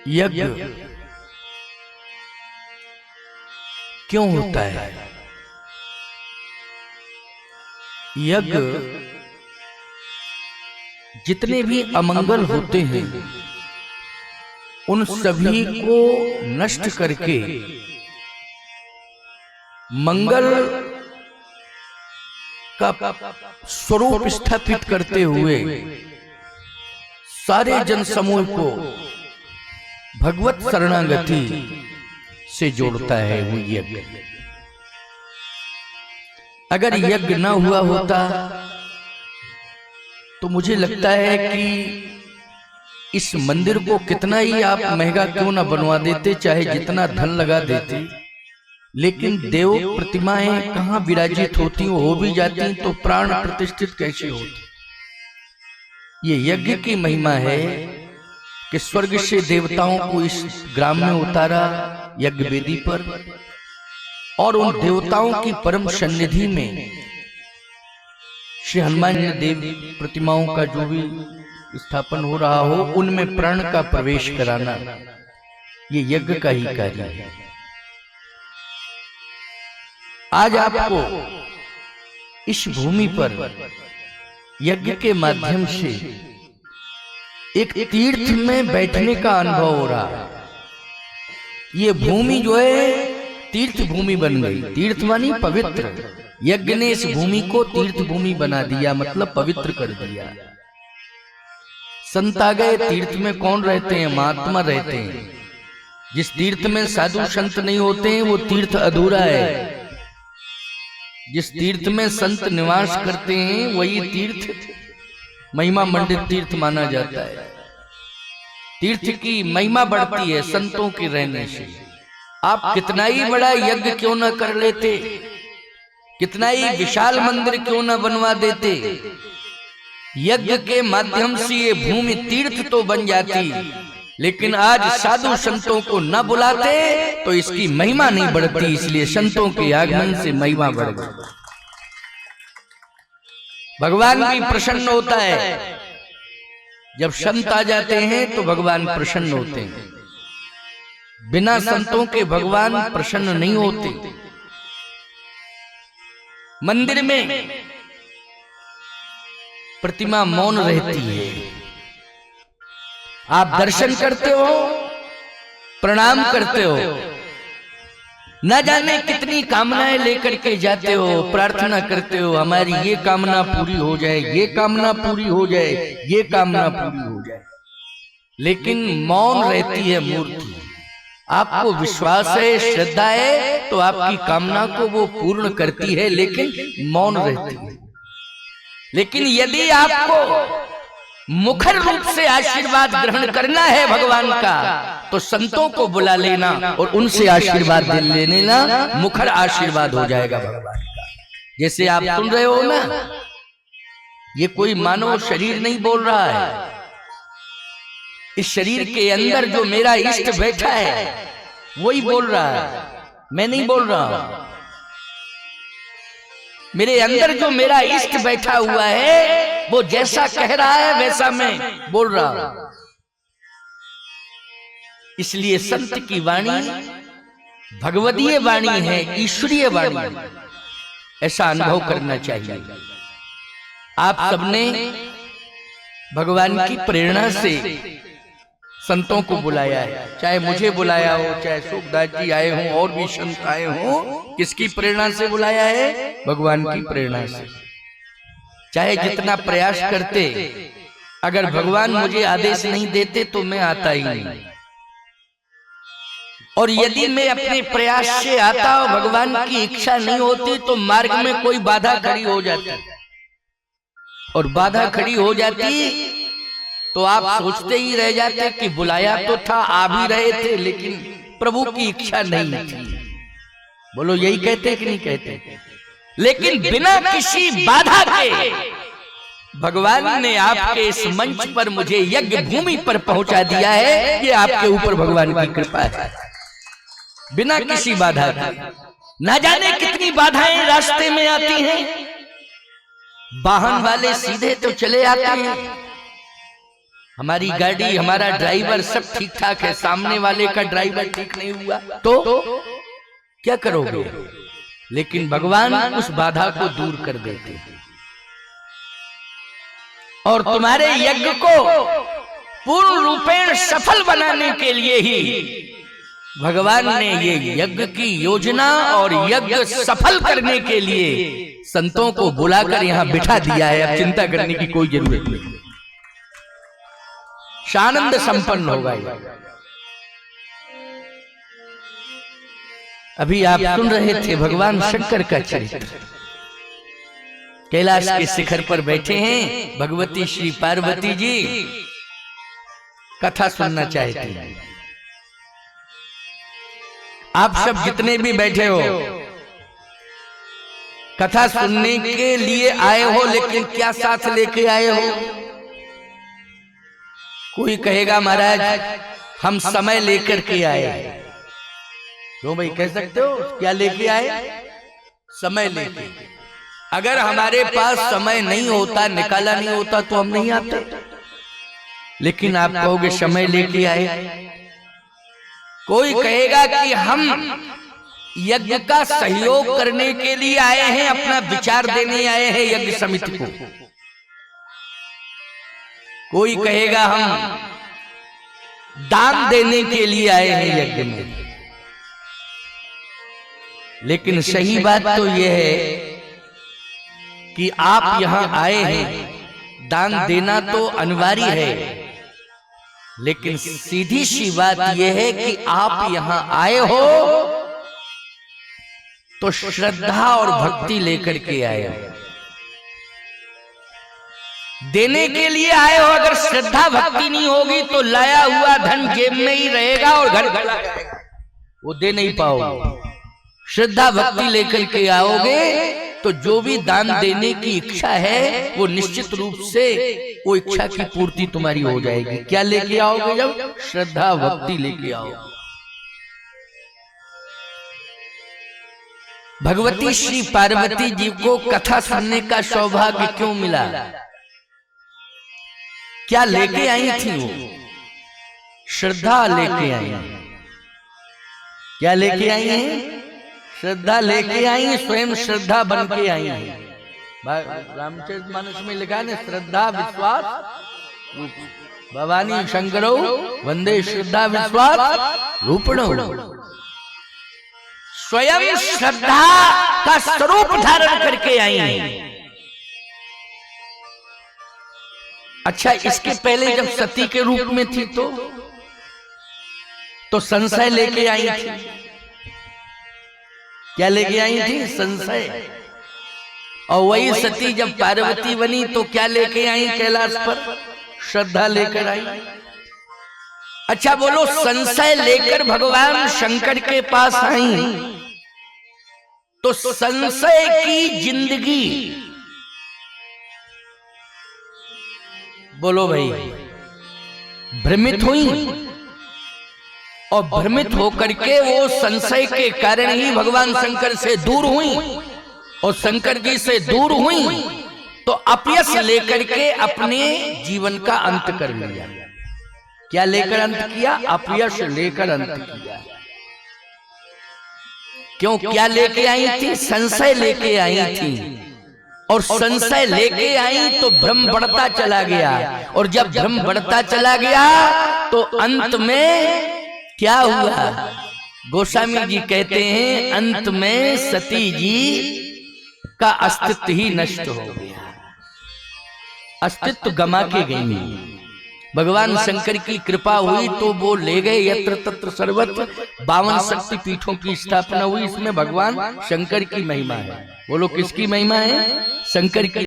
यज्ञ क्यों होता है? यज्ञ जितने भी अमंगल होते हैं उन सभी को नष्ट करके मंगल का स्वरूप स्थापित करते हुए सारे जन समूह को भगवत शरणागति से जोड़ता है वो यज्ञ। अगर यज्ञ ना हुआ होता तो मुझे लगता है कि इस मंदिर को कितना ही आप महंगा क्यों ना बनवा देते, चाहे जितना धन लगा देते, लेकिन देव प्रतिमाएं कहाँ विराजित होती हो भी जाती तो प्राण प्रतिष्ठित कैसे होते। ये यज्ञ की महिमा है कि स्वर्ग से देवताओं को इस ग्राम में उतारा यज्ञ वेदी पर, और उन देवताओं की परम सन्निधि में श्री हनुमान देव प्रतिमाओं का जो भी स्थापन हो रहा हो उनमें प्राण का प्रवेश कराना ये यज्ञ का ही कार्य है। आज आपको इस भूमि पर यज्ञ के माध्यम से एक तीर्थ में बैठने का अनुभव हो रहा है। ये भूमि जो है तीर्थ भूमि बन गई। तीर्थ मानी पवित्र। यज्ञ ने इस भूमि को तीर्थ भूमि बना दिया, मतलब पवित्र कर दिया। संत आ गए। तीर्थ में कौन रहते हैं? महात्मा रहते हैं। जिस तीर्थ में साधु संत नहीं होते हैं वो तीर्थ अधूरा है। जिस तीर्थ में संत निवास करते हैं वही तीर्थ महिमा मंडित तीर्थ माना जाता है। तीर्थ की महिमा बढ़ती है संतों के रहने से। आप कितना ही बड़ा यज्ञ क्यों न कर लेते, कितना ही विशाल मंदिर क्यों न बनवा देते, यज्ञ के माध्यम से ये भूमि तीर्थ तो बन जाती, लेकिन आज साधु संतों को न बुलाते तो इसकी महिमा नहीं बढ़ती। इसलिए संतों के आगमन से महिमा बढ़ गई। भगवान भी प्रसन्न होता है। जब संत आ जाते हैं तो भगवान प्रसन्न होते हैं। बिना संतों के भगवान प्रसन्न नहीं होते। मंदिर में प्रतिमा मौन रहती है। आप दर्शन करते हो, प्रणाम करते हो, न जाने कितनी कामनाएं लेकर के जाते हो, प्रार्थना करते हो हमारी ये कामना पूरी हो जाए, ये कामना पूरी हो जाए, ये कामना पूरी हो जाए, लेकिन मौन रहती है मूर्ति। आपको विश्वास है, श्रद्धा है तो आपकी कामना को वो पूर्ण करती है, लेकिन मौन रहती है। लेकिन यदि आपको मुखर रूप से आशीर्वाद ग्रहण करना है भगवान का तो संतों को बुला लेना और उनसे आशीर्वाद ले लेना। मुखर आशीर्वाद हो जाएगा भगवान का। जैसे आप सुन रहे हो ना, ये कोई मानव शरीर नहीं बोल रहा है। इस शरीर के अंदर जो मेरा इष्ट बैठा है वही बोल रहा है, मैं नहीं बोल रहा हूं। मेरे अंदर जो मेरा इष्ट बैठा हुआ है वो जैसा कह रहा है वैसा मैं बोल रहा हूं। इसलिए संत की वाणी भगवदीय वाणी है, ईश्वरीय वाणी। ऐसा अनुभव करना चाहिए। आप सबने भगवान की प्रेरणा से संतों को बुलाया है, चाहे मुझे बुलाया हो, चाहे सुखदास जी आए हों, और भी संत आए हों। किसकी प्रेरणा से बुलाया है? भगवान की प्रेरणा से। चाहे जितना प्रयास करते, अगर भगवान मुझे आदेश नहीं देते तो मैं आता ही नहीं। और यदि मैं अपने प्रयास से आता और भगवान की इच्छा नहीं होती तो मार्ग में कोई बाधा खड़ी हो जाती, और बाधा खड़ी हो जाती तो आप सोचते ही रह जाते कि बुलाया तो था, आ भी रहे थे, लेकिन प्रभु की इच्छा नहीं थी। बोलो यही कहते कि नहीं कहते? लेकिन बिना किसी बाधा के भगवान ने आपके इस मंच पर मुझे यज्ञ भूमि पर पहुंचा दिया है। ये आपके ऊपर भगवान की कृपा है। बिना किसी बाधा के। न जाने कितनी बाधाएं रास्ते में आती हैं। वाहन वाले सीधे तो चले आते हैं, हमारी गाड़ी, हमारा ड्राइवर सब ठीक ठाक है, सामने वाले का ड्राइवर ठीक नहीं हुआ तो क्या करोगे? लेकिन भगवान उस बाधा को दूर कर देते हैं और तुम्हारे यज्ञ को पूर्ण रूपेण सफल बनाने के लिए ही भगवान ने ये यज्ञ की योजना और यज्ञ सफल करने के लिए संतों को बुलाकर यहां बिठा दिया है। अब चिंता करने की कोई जरूरत नहीं, सानंद संपन्न होगा ये। अभी आप सुन रहे थे भगवान शंकर का चरित्र। कैलाश के शिखर पर बैठे हैं भगवती श्री पार्वती जी, कथा सुनना चाहते हैं। आप सब जितने भी बैठे हो कथा सुनने के लिए आए हो, लेकिन क्या साथ लेके आए हो? कोई कहेगा महाराज हम समय लेकर के आए। क्यों भाई, कह सकते हो क्या लेके आए? समय लेके। अगर हमारे पास समय नहीं होता, निकाला नहीं होता तो हम नहीं आते, लेकिन आप कहोगे समय लेके आए। कोई कहेगा कि हम यज्ञ का सहयोग करने के लिए आए हैं, अपना विचार देने आए हैं यज्ञ समिति को। कोई कहेगा हम दान देने के लिए आए हैं यज्ञ में। लेकिन सही बात तो यह है कि आप यहां आए हैं, दान देना तो अनिवार्य है, लेकिन सीधी सी बात यह है कि आप यहां आए हो तो श्रद्धा और भक्ति लेकर के आए हो। देने के लिए आए हो, अगर श्रद्धा भक्ति नहीं होगी तो लाया हुआ धन जेब में ही रहेगा और घर घर जाएगा, वो दे नहीं पाओगे। श्रद्धा भक्ति लेकर के आओगे तो जो भी दान देने की इच्छा है वो निश्चित रूप से वो इच्छा की पूर्ति तुम्हारी हो जाएगी। क्या लेके आओगे? जब श्रद्धा भक्ति लेके आओगे। भगवती श्री पार्वती जी को कथा सुनने का सौभाग्य क्यों मिला? क्या लेके आई थी वो? श्रद्धा लेके आई। क्या लेके आई है? श्रद्धा लेके आई, स्वयं श्रद्धा बन के आई है। रामचरितमानस में लिखा है श्रद्धा विश्वास भवानी शंकरो वंदे श्रद्धा विश्वास रूपणो। स्वयं श्रद्धा का स्वरूप धारण करके आई है। अच्छा, इसके पहले जब सती के रूप में थी तो संशय लेके आई थी। क्या लेके आई थी? संशय। और वही सती जब पार्वती बनी तो क्या लेके आई कैलाश पर? श्रद्धा लेकर आई। अच्छा बोलो, संशय लेकर भगवान शंकर के पास आई तो संशय की जिंदगी, बोलो भाई, भ्रमित हुई और भ्रमित होकर के वो संशय के कारण ही भगवान शंकर से दूर हुई और शंकर जी से दूर हुई तो अपयश लेकर के अपने जीवन का अंत कर लिया। क्या लेकर अंत किया? अपयश लेकर अंत किया। क्यों? क्या लेके आई थी? संशय लेके आई थी। और संशय लेके आई तो भ्रम बढ़ता चला गया, और जब भ्रम बढ़ता चला गया तो अंत में क्या हुआ? गोस्वामी जी कहते हैं अंत में सती जी का अस्तित्व ही नष्ट हो गया, अस्तित्व गमा के गई। भगवान शंकर की कृपा हुई तो वो ले गए यत्र तत्र सर्वत्र 52 शक्ति पीठों की स्थापना हुई। इसमें भगवान शंकर की महिमा है। बोलो किसकी महिमा है? शंकर की।